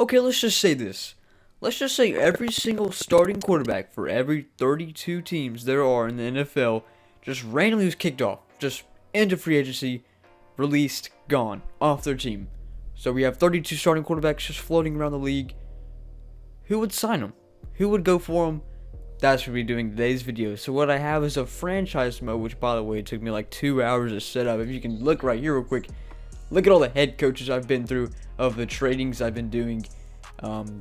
Okay, let's just say this. Let's just say every single starting quarterback for every 32 teams there are in the NFL just randomly was kicked off. Just into free agency, released, gone, off their team. So we have 32 starting quarterbacks just floating around the league. Who would sign them? Who would go for them? That's what we're doing today's video. So what I have is a franchise mode, which by the way took me like 2 hours to set up. If you can look right here real quick, look at all the head coaches I've been through, of the tradings I've been doing.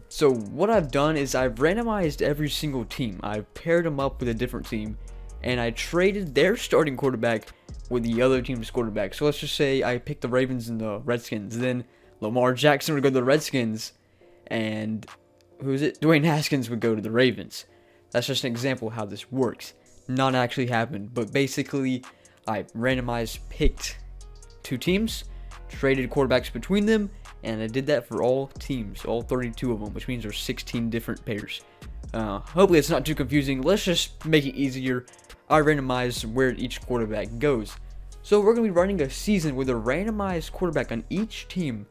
So what I've done is I've randomized every single team. I've paired them up with a different team, and I traded their starting quarterback with the other team's quarterback. So let's just say I picked the Ravens and the Redskins. Then Lamar Jackson would go to the Redskins, and Dwayne Haskins would go to the Ravens. That's just an example of how this works. Not actually happened, but basically I randomized, picked two teams, traded quarterbacks between them, and I did that for all teams, all 32 of them, which means there's 16 different pairs. Hopefully it's not too confusing. Let's just make it easier. I randomized where each quarterback goes. So we're going to be running a season with a randomized quarterback on each team,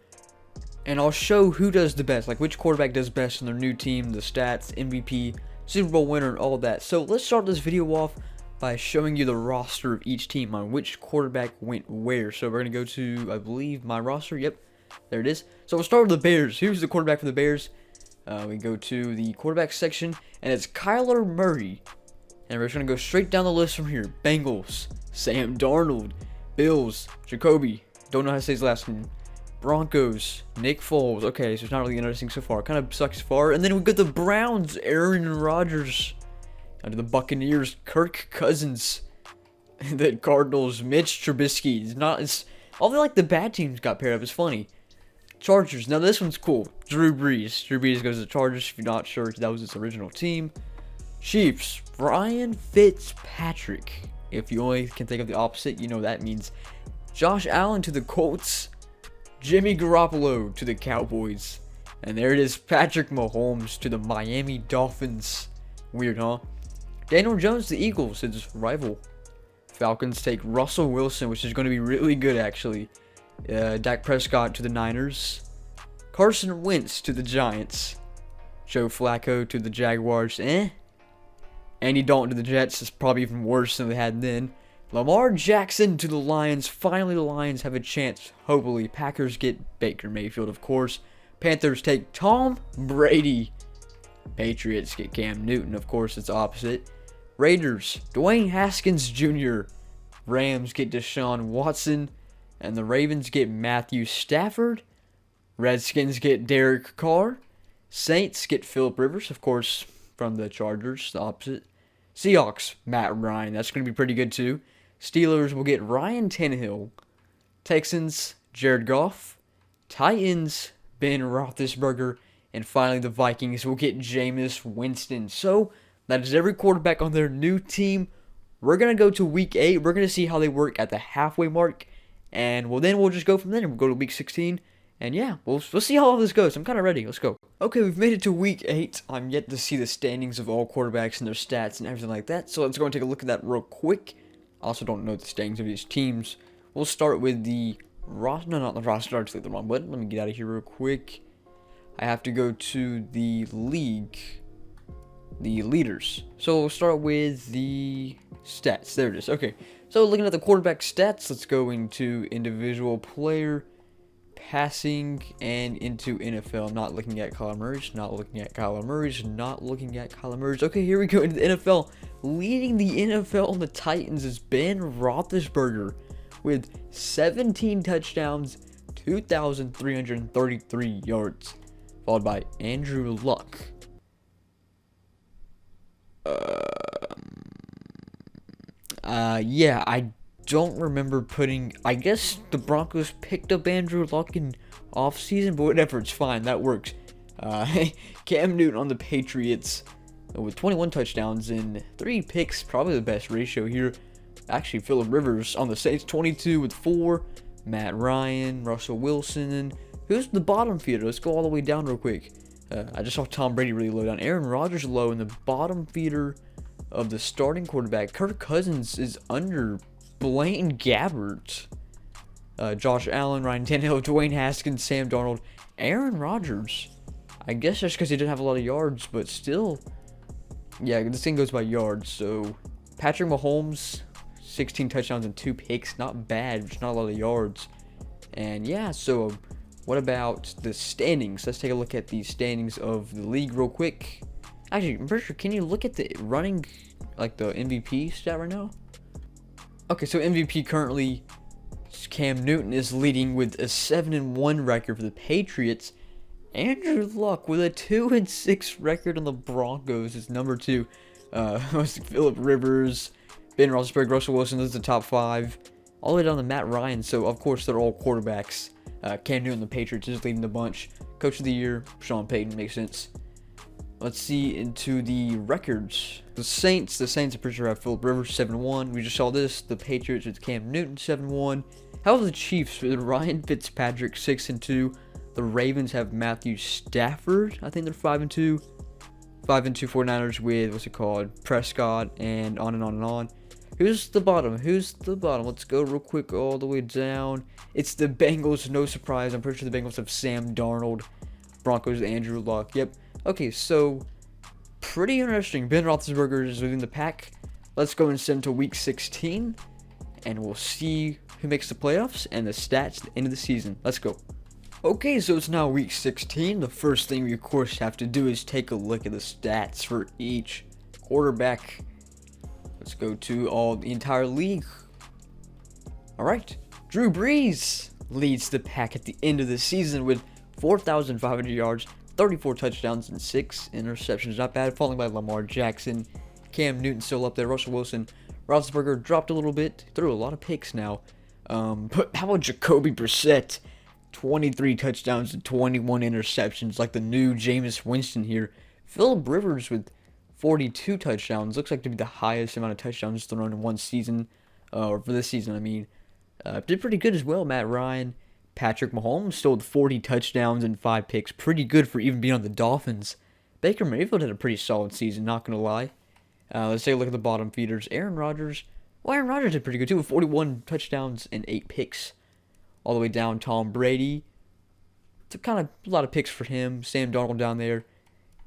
and I'll show who does the best, like which quarterback does best in their new team, the stats, MVP, Super Bowl winner, and all that. So let's start this video off by showing you the roster of each team on which quarterback went where. So we're going to go to, I believe, my roster. Yep, there it is. So we'll start with the Bears. Here's the quarterback for the Bears. We go to the quarterback section, and it's Kyler Murray. And we're just going to go straight down the list from here. Bengals, Sam Darnold. Bills, Jacoby. Don't know how to say his last name. Broncos, Nick Foles. Okay, so it's not really interesting so far. Kind of sucks far. And then we got the Browns, Aaron Rodgers. Under the Buccaneers, Kirk Cousins. And then Cardinals, Mitch Trubisky. It's all the bad teams got paired up. It's funny. Chargers. Now this one's cool. Drew Brees. Drew Brees goes to the Chargers. If you're not sure, that was his original team. Chiefs, Ryan Fitzpatrick. If you only can think of the opposite, you know that means. Josh Allen to the Colts. Jimmy Garoppolo to the Cowboys. And there it is, Patrick Mahomes to the Miami Dolphins. Weird, huh? Daniel Jones to the Eagles, his rival. Falcons take Russell Wilson, which is going to be really good, actually. Dak Prescott to the Niners. Carson Wentz to the Giants. Joe Flacco to the Jaguars. Andy Dalton to the Jets is probably even worse than they had then. Lamar Jackson to the Lions. Finally, the Lions have a chance. Hopefully, Packers get Baker Mayfield, of course. Panthers take Tom Brady. Patriots get Cam Newton, of course, it's opposite. Raiders, Dwayne Haskins Jr. Rams get Deshaun Watson. And the Ravens get Matthew Stafford. Redskins get Derek Carr. Saints get Phillip Rivers, of course, from the Chargers, the opposite. Seahawks, Matt Ryan. That's going to be pretty good, too. Steelers will get Ryan Tannehill. Texans, Jared Goff. Titans, Ben Roethlisberger. And finally, the Vikings will get Jameis Winston. So, that is every quarterback on their new team. We're going to go to Week 8. We're going to see how they work at the halfway mark. And then we'll just go from there. We'll go to Week 16. And yeah, we'll see how all this goes. I'm kind of ready. Let's go. Okay, we've made it to Week 8. I'm yet to see the standings of all quarterbacks and their stats and everything like that. So let's go and take a look at that real quick. I also don't know the standings of these teams. We'll start with the roster. No, not the roster. I just clicked the wrong button. Let me get out of here real quick. I have to go to the league. The leaders. So we'll start with the stats. There it is. Okay. So looking at the quarterback stats, let's go into individual player, passing, and into NFL. Not looking at Kyler Murray's, not looking at Kyler Murray's, not looking at Kyler Murray's. Okay, here we go into the NFL. Leading the NFL on the Titans is Ben Roethlisberger with 17 touchdowns, 2,333 yards, followed by Andrew Luck. Yeah, I don't remember I guess the Broncos picked up Andrew Luck in offseason, but whatever, it's fine, that works. Cam Newton on the Patriots with 21 touchdowns and 3 picks, probably the best ratio here. Actually, Phillip Rivers on the Saints, 22 with 4. Matt Ryan, Russell Wilson, and who's the bottom feeder? Let's go all the way down real quick. I just saw Tom Brady really low down. Aaron Rodgers low, in the bottom feeder of the starting quarterback. Kirk Cousins is under Blaine Gabbert. Josh Allen, Ryan Tannehill, Dwayne Haskins, Sam Darnold, Aaron Rodgers. I guess just because he didn't have a lot of yards, but still. Yeah, this thing goes by yards. So Patrick Mahomes, 16 touchdowns and 2 picks. Not bad, just not a lot of yards. And yeah, so what about the standings? Let's take a look at the standings of the league real quick. Actually, I'm pretty sure, can you look at the running, like the MVP stat right now? Okay, so MVP currently, Cam Newton is leading with a 7-1 record for the Patriots. Andrew Luck with a 2-6 record on the Broncos is number 2. Philip Rivers, Ben Roethlisberger, Russell Wilson, those are the top 5. All the way down to Matt Ryan, so of course they're all quarterbacks. Cam Newton, the Patriots, is leading the bunch. Coach of the Year, Sean Payton, makes sense. Let's see into the records. The Saints, I'm pretty sure have Philip Rivers 7-1. We just saw this. The Patriots with Cam Newton 7-1. How about the Chiefs with Ryan Fitzpatrick 6-2? The Ravens have Matthew Stafford. I think they're 5-2. 5-2 49ers with Prescott, and on and on and on. Who's the bottom? Let's go real quick all the way down. It's the Bengals, no surprise. I'm pretty sure the Bengals have Sam Darnold. Broncos, Andrew Luck. Yep. Okay, so pretty interesting. Ben Roethlisberger is leading the pack. Let's go and send to week 16, and we'll see who makes the playoffs and the stats at the end of the season. Let's go. Okay, so it's now week 16. The first thing we, of course, have to do is take a look at the stats for each quarterback. Let's go to the entire league. All right, Drew Brees leads the pack at the end of the season with 4,500 yards, 34 touchdowns, and 6 interceptions. Not bad, followed by Lamar Jackson. Cam Newton still up there. Russell Wilson. Roethlisberger dropped a little bit. Threw a lot of picks now. But how about Jacoby Brissett? 23 touchdowns and 21 interceptions, like the new Jameis Winston here. Philip Rivers with 42 touchdowns. Looks like to be the highest amount of touchdowns thrown in one season. Or for this season, I mean. Did pretty good as well. Matt Ryan. Patrick Mahomes still with 40 touchdowns and 5 picks. Pretty good for even being on the Dolphins. Baker Mayfield had a pretty solid season, not going to lie. Let's take a look at the bottom feeders. Aaron Rodgers. Well, Aaron Rodgers did pretty good too with 41 touchdowns and 8 picks. All the way down, Tom Brady. It's kind of a lot of picks for him. Sam Darnold down there.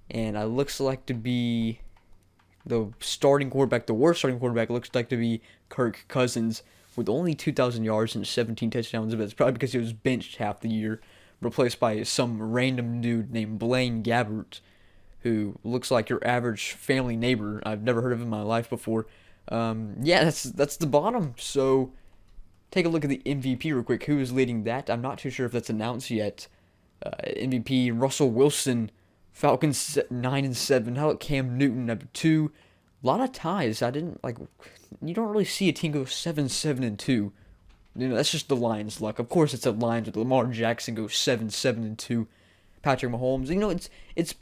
And it looks like to be the starting quarterback, the worst starting quarterback, looks like to be Kirk Cousins with only 2,000 yards and 17 touchdowns. But it's probably because he was benched half the year, replaced by some random dude named Blaine Gabbert, who looks like your average family neighbor. I've never heard of him in my life before. Yeah, that's the bottom. So take a look at the MVP real quick. Who is leading that? I'm not too sure if that's announced yet. MVP Russell Wilson, Falcons 9-7. How about Cam Newton number 2? A lot of ties. You don't really see a team go 7-2. You know, that's just the Lions' luck. Of course, it's the Lions with Lamar Jackson go 7-2. Patrick Mahomes. It's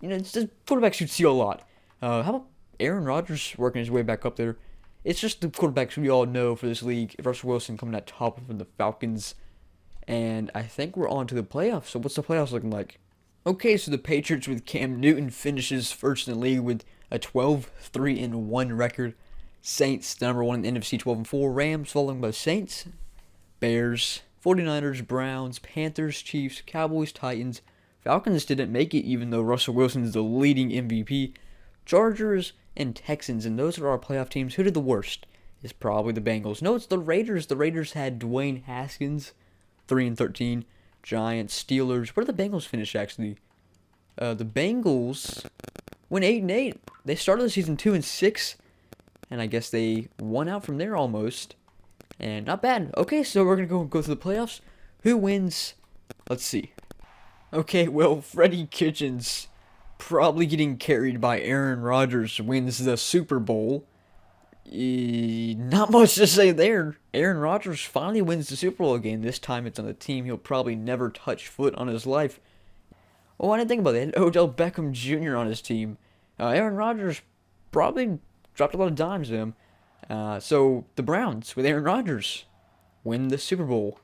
the quarterbacks you'd see a lot. How about Aaron Rodgers working his way back up there? It's just the quarterbacks we all know for this league. Russell Wilson coming at top of the Falcons. And I think we're on to the playoffs. So what's the playoffs looking like? Okay, so the Patriots with Cam Newton finishes first in the league with a 12-3-1 record. Saints, the number 1 in the NFC, 12-4. Rams following by Saints, Bears, 49ers, Browns, Panthers, Chiefs, Cowboys, Titans. Falcons didn't make it even though Russell Wilson is the leading MVP. Chargers and Texans, and those are our playoff teams. Who did the worst? It's probably the Bengals. No, it's the Raiders. The Raiders had Dwayne Haskins, 3-13. Giants, Steelers. Where did the Bengals finish, actually? The Bengals went 8-8. They started the season 2-6, and I guess they won out from there almost. And not bad. Okay, so we're going to go through the playoffs. Who wins? Let's see. Okay, well, Freddie Kitchens, probably getting carried by Aaron Rodgers, wins the Super Bowl. Not much to say there. Aaron Rodgers finally wins the Super Bowl again. This time it's on a team he'll probably never touch foot on his life. Oh, I didn't think about that. Odell Beckham Jr. on his team. Aaron Rodgers probably dropped a lot of dimes to him. So the Browns with Aaron Rodgers win the Super Bowl.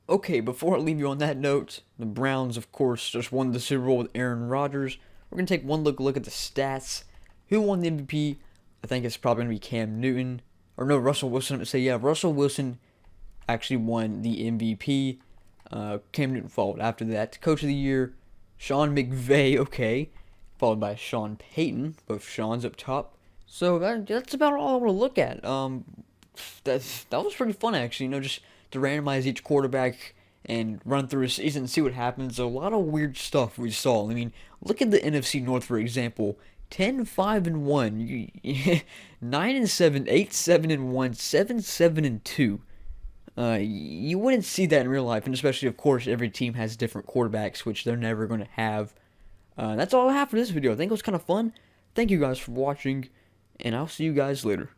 Okay, before I leave you on that note, the Browns, of course, just won the Super Bowl with Aaron Rodgers. We're going to take one look at the stats. Who won the MVP? I think it's probably going to be Cam Newton. Or no, Russell Wilson. I'm going to say, yeah, Russell Wilson actually won the MVP. Cam Newton followed after that. Coach of the Year, Sean McVay, okay, followed by Sean Payton, both Sean's up top. So that's about all I want to look at. That was pretty fun actually. Just to randomize each quarterback and run through a season and see what happens. A lot of weird stuff we saw. I mean, look at the NFC North for example. 10-5-1, 9-7, 8-7-1, 7-7-2. You wouldn't see that in real life, and especially, of course, every team has different quarterbacks, which they're never going to have. That's all I have for this video. I think it was kind of fun. Thank you guys for watching, and I'll see you guys later.